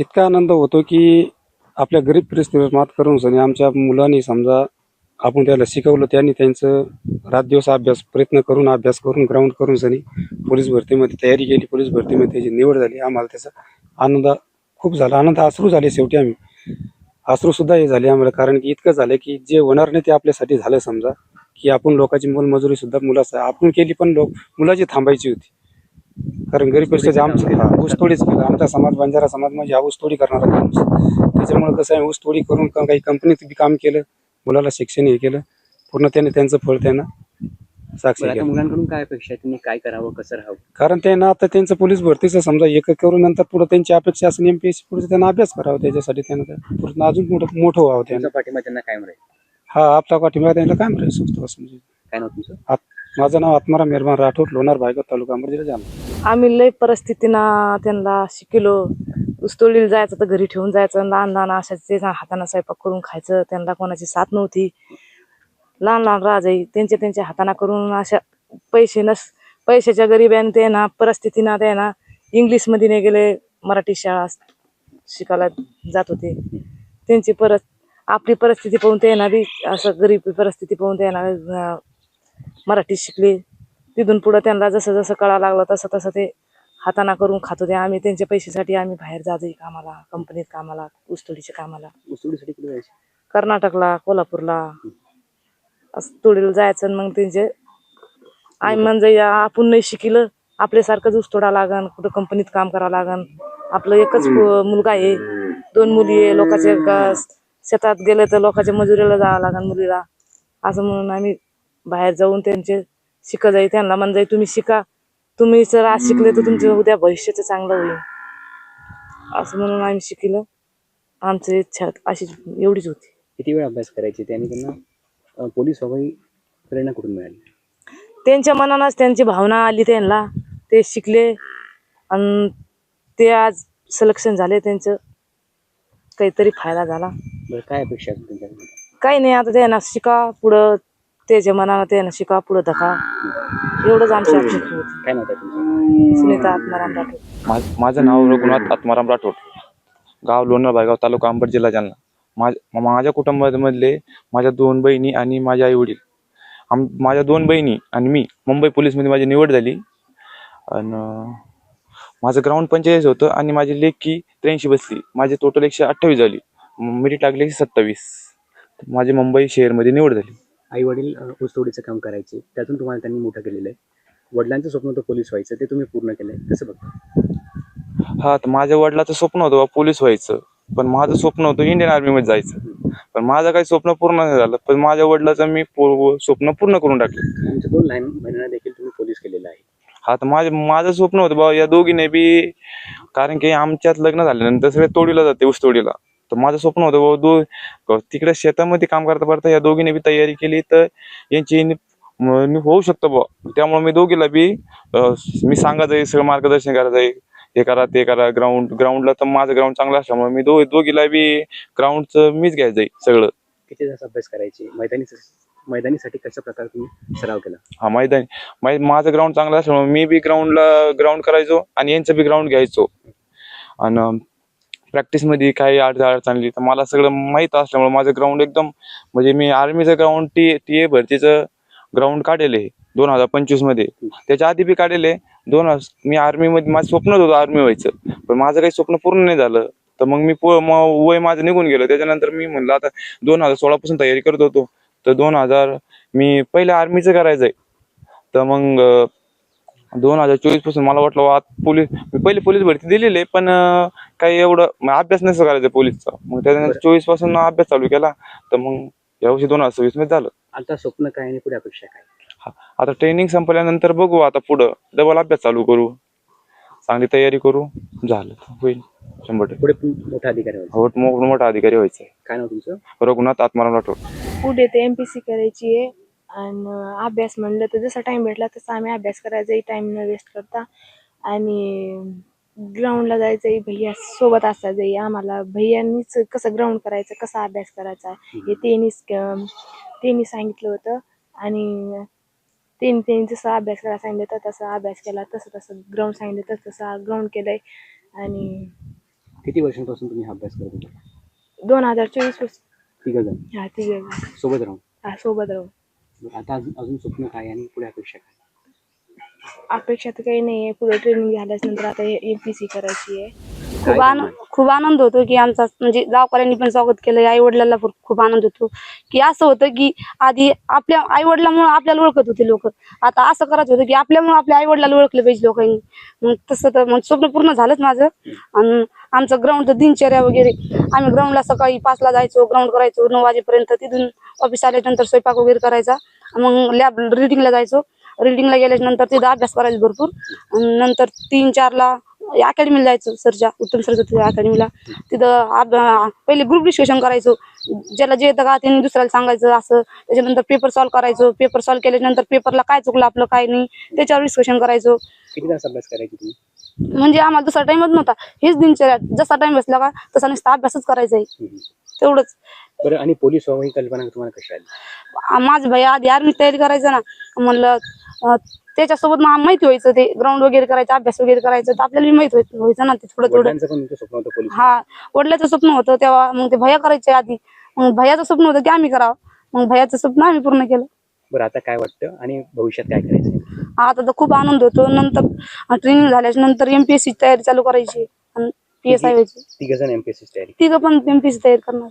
इतका आनंद होतो की आपल्या गरीब परिस्थितीवर मात करून सनी आमच्या मुलांनी समजा आपण त्याला शिकवलं, त्यांनी त्यांचं रातदिवस अभ्यास करून ग्राउंड करून सनी पोलीस भरतीमध्ये तयारी केली. पोलीस भरतीमध्ये त्याची निवड झाली. आम्हाला त्याचा आनंद खूप झाला. आनंद अश्रू झाले. शेवटी आम्ही अश्रू सुद्धा हे झाले आम्हाला, कारण की इतकं झालं की जे होणार नाही ते आपल्यासाठी झालं. समजा की आपण लोकांची मोलमजुरी सुद्धा मुलाचं आपण केली, पण मुलाची थांबायची होती. कारण गरीब परिस्थिती आमचं ऊसतोडीच केलं. आमचा समाज बंजारा समाज म्हणजे हा ऊसतोडी करणारा माणूस. त्याच्यामुळे कसं आहे, ऊसतोडी करून काही कंपनीत बी काम केलं, मुलाला शिक्षण हे केलं, पूर्ण त्याने त्यांचं फळ त्यांना साक्षी आता केलं. मुलांकडून काय अपेक्षा आहे, त्यांनी काय करावं, कसं राहावं? कारण त्यांना आता त्यांचं पोलीस भरतीचं समजा एक करून नंतर पुढे त्यांची अपेक्षा असेल एमपीएससी पुढे त्यांना अभ्यास करावा. त्याच्यासाठी त्यांना पूर्ण अजून मोठं व्हावं. त्यांना तुमचा पाठिंबा त्यांना काय मिळेल? हा आपला पाठिंबा त्यांना काय मिळेल सुचतो असं म्हणजे. काय नाव तुमचं? माझं नाव आत्माराम मेहरबान राठोड, लोणार भायगाव तालुका अंबड जिल्हा जालना. आम्ही लय परिस्थितीनं त्यांना शिकलो. ऊसतोडीला जायचं तर घरी ठेवून जायचं. लहान लहान अशाचे हाताने स्वयंपाक करून खायचं. त्यांना कोणाची साथ नव्हती. लहान लहान राजाई त्यांच्या हाताने करून अशा पैशाच्या गरिब्याने ते ना परिस्थितीनं ते ना इंग्लिशमध्ये नाही गेले, मराठी शाळा शिकायला जात होते. त्यांची आपली परिस्थिती पाहून ते ना बी असं गरीब परिस्थिती पाहून ते ना मराठी शिकले. तिथून पुढं त्यांना जसं जसं कळा लागलं तसं तसं ते हाताना करून खात होते. आम्ही त्यांच्या पैशासाठी आम्ही बाहेर जायचो कामाला, कंपनीत कामाला, ऊसतोडीच्या कामाला. ऊसतोडीसाठी कुठे जायचे? कर्नाटकला, कोल्हापूरला असं तोडीला जायचं. मग त्यांचे आम्ही म्हणजे आपण नाही शिकलं, आपल्यासारखंच ऊसतोडा लागन, कुठं कंपनीत काम करावं लागन. आपलं एकच मुलगा आहे, 2 मुली आहे. लोकांच्या शेतात गेले तर लोकांच्या मजुरीला जावं लागन मुलीला. असं म्हणून आम्ही बाहेर जाऊन त्यांचे शिकत जाई. त्यांना म्हणजे तुम्ही शिका, तुम्ही जर आज शिकले तर तुमचं उद्या भविष्याचं चांगलं होईल असं म्हणून आम्ही शिकलो. आमची इच्छा अशी एवढीच होती. किती वेळ अभ्यास करायचे ते आणि त्यांना पोलीस व्हावी प्रेरणा कुठून मिळाली? त्यांच्या मनानंच त्यांची भावना आली त्यांना, ते शिकले आणि ते आज सिलेक्शन झाले. त्यांचं काहीतरी फायदा झाला. बरं, काय अपेक्षा आहे तुमच्याकडे? काही नाही, आता त्यांना शिका पुढं, त्याच्या मनानं त्यांना शिका पुढं धका, एवढंच आमची अपेक्षा होती. काय नाव आहे तुमचं? सुनीता आत्माराम राठोड. माझं नाव रघुनाथ आत्माराम राठोड, गाव लोणार भायगाव तालुका अंबड जिल्हा जालना. माझ्या कुटुंबामधले माझ्या 2 बहिणी आणि माझे आई वडील. माझ्या 2 बहिणी आणि मी मुंबई पोलीसमध्ये माझी निवड झाली. आणि माझं ग्राउंड 45 होतं आणि माझी लेखी 83 बसली. माझी टोटल 128 झाली. मेरिट लागली 27. माझी मुंबई शहरमध्ये निवड झाली. आई वडील ऊसतोडीचं काम करायचे, त्यातून तुम्हाला त्यांनी मोठं केलेलं आहे. वडिलांचं स्वप्न होतं पोलीस व्हायचं, ते तुम्ही पूर्ण केलंय, कसं बघता? हा, तर माझ्या वडिलाचं स्वप्न होतं पोलीस व्हायचं, पण माझं स्वप्न होतं इंडियन आर्मीमध्ये जायचं. पण माझं काही स्वप्न पूर्ण नाही झालं, पण माझ्या वडिलाचं मी स्वप्न पूर्ण करून टाकलं. तुमच्या 2 लहान बहिणींना देखील तुम्ही पोलीस केलेलं आहे. हा, तर माझं स्वप्न होतं बाबा या दोघीने बी, कारण की आमच्यात लग्न झाल्यानंतर सगळे तोडीला जाते, ऊस तोडीला. तर माझं स्वप्न होतं बाबा तिकडे शेतामध्ये काम करता करता या दोघीने बी तयारी केली तर यांची मी होऊ शकतो बुवा. त्यामुळे मी दोघीला बी मी सांगत आहे, सगळं मार्गदर्शन करत आहे, हे करा ते करा. ग्राउंडला तर माझं ग्राउंड चांगलं असल्यामुळे मी दोघीला बी ग्राउंडचं मीच घ्यायचंय सगळं. किती तास अभ्यास करायचे? मैदानीसाठी कशा प्रकारे तुम्ही सराव केला? हा, माझं ग्राउंड चांगलं असल्यामुळे मी बी ग्राउंड करायचो आणि यांचं बी ग्राउंड घ्यायचो. आणि प्रॅक्टिसमध्ये काही अडचण आली तर मला सगळं माहीत असल्यामुळे माझं ग्राउंड एकदम, म्हणजे मी आर्मीचं ग्राउंड टी ए भरतीचं ग्राउंड काढलेलं आहे 2025 मध्ये. त्याच्या आधी बी काढलेले मी आर्मीमध्ये, माझं स्वप्नच होतं आर्मी व्हायचं, पण माझं काही स्वप्न पूर्ण नाही झालं. तर मग मी वय माझं निघून गेलं. त्याच्यानंतर मी म्हणलं आता 2016 पासून तयारी करत होतो, तर 2000 मी पहिले आर्मीचं करायचंय. तर मग 2024 पासून मला वाटलं मी पहिले पोलीस भरती दिलेली आहे, पण काही एवढं अभ्यास नसतं करायचं पोलीसचा. मग त्याच्यानंतर 24 पासून अभ्यास चालू केला. तर मग यावर्षी 2026 मध्ये झालं. आता स्वप्न काय आणि पुढे अपेक्षा काय? आता ट्रेनिंग संपल्यानंतर बघू, आता पुढं डबल अभ्यास चालू करू, चांगली तयारी करू, झालं होईल 100%. पुढे मोठा अधिकारी व्हायचं. मोठा अधिकारी व्हायचंय. काय नाव तुमचं? रघुनाथ आत्माराम राठोड. पुढे ते MPSC करायची आहे. आणि अभ्यास म्हणलं तर जसा टाइम भेटला तसा आम्ही अभ्यास करायचा, टाइम न वेस्ट करता. आणि ग्राउंडला जायचंही, भैया सोबत असायचंही आम्हाला. भैयांनीच कसं ग्राउंड करायचं, कसा अभ्यास करायचा हे त्यांनी सांगितलं होतं. आणि त्यांनी जसा अभ्यास करायला सांगितलं तर तसा अभ्यास केला, तसं ग्राउंड सांगितलं तसं ग्राउंड केलंय. आणि किती वर्षांपासून तुम्ही हा अभ्यास करत होता? 2024 पासून. तिघ जण हा तिघे सोबत राहून. सोबत राहून. आता अजून स्वप्न काय आणि पुढे अपेक्षा काय? अपेक्षा तर काही नाही आहे. पुढे ट्रेनिंग झाल्यास नंतर आता MPC करायची आहे. काय करणार? खूप आनंद होतो की आमचा म्हणजे गावकऱ्यांनी पण स्वागत केलं. आई वडिलांना पण खूप आनंद होतो की असं होतं की आधी आपल्या आई वडिलांमुळे आपल्याला ओळखत होते लोक. आता असं करायचं होतं की आपल्यामुळे आपल्या आई वडिलांना ओळखले पाहिजे लोकांनी. मग तसं तर मग स्वप्न पूर्ण झालंच माझं. आणि आमचं ग्राउंडचं दिनचर्या वगैरे, आम्ही ग्राउंडला सकाळी 5ला जायचो, ग्राउंड करायचो 9 वाजेपर्यंत. तिथून ऑफिस आल्यानंतर स्वयंपाक वगैरे करायचा. मग लॅब रिडिंगला जायचो. रिडिंगला गेल्यानंतर तिथं अभ्यास करायचा भरपूर. आणि नंतर 3-4ला अकॅडमीला जायचो, सरच्या उत्तम सरस्वती अकॅडमीला. तिथं पहिले ग्रुप डिस्कशन करायचो. ज्याला जे येतं का त्यांनी दुसऱ्याला सांगायचं असं. त्याच्यानंतर पेपर सॉल्व्ह करायचो. पेपर सॉल्व्ह केल्यानंतर पेपरला काय चुकलं आपलं काय नाही त्याच्यावर डिस्कशन करायचो. किती तास अभ्यास करायचे तुम्ही? म्हणजे आम्हाला दुसरा टाइमच नव्हता. हेच दिनचर्या, जसा टाइम बसला का तसा नुसता अभ्यासच करायचा आहे, तेवढंच. बरं, आणि पोलीस व्हावं ही कल्पना तुम्हाला कशी आली? माझं भाई आधी आर्मी तयारी करायचं ना, म्हणलं त्याच्यासोबत मग माहिती व्हायचं, ते ग्राउंड वगैरे करायचं, अभ्यास वगैरे करायचं, तर आपल्याला माहित व्हायचं ना ते थोडं थोडं. वडिलांचं पण तुमचं स्वप्न होतं पोलीस? हा, वडिलाचं स्वप्न होतं तेव्हा. मग ते भैया करायचे आधी. मग भैयाचं स्वप्न होतं की आम्ही करावं. मग भैयाचं स्वप्न आम्ही पूर्ण केलं. बरं, आता काय वाटतं आणि भविष्यात काय करायचं? आता तर खूप आनंद होतो. नंतर ट्रेनिंग झाल्याच्या नंतर MPSC तयारी चालू करायची आणि PSI व्हायची. तिघ जण MPSC तयारी. तिघं पण MPSC तयारी करणार.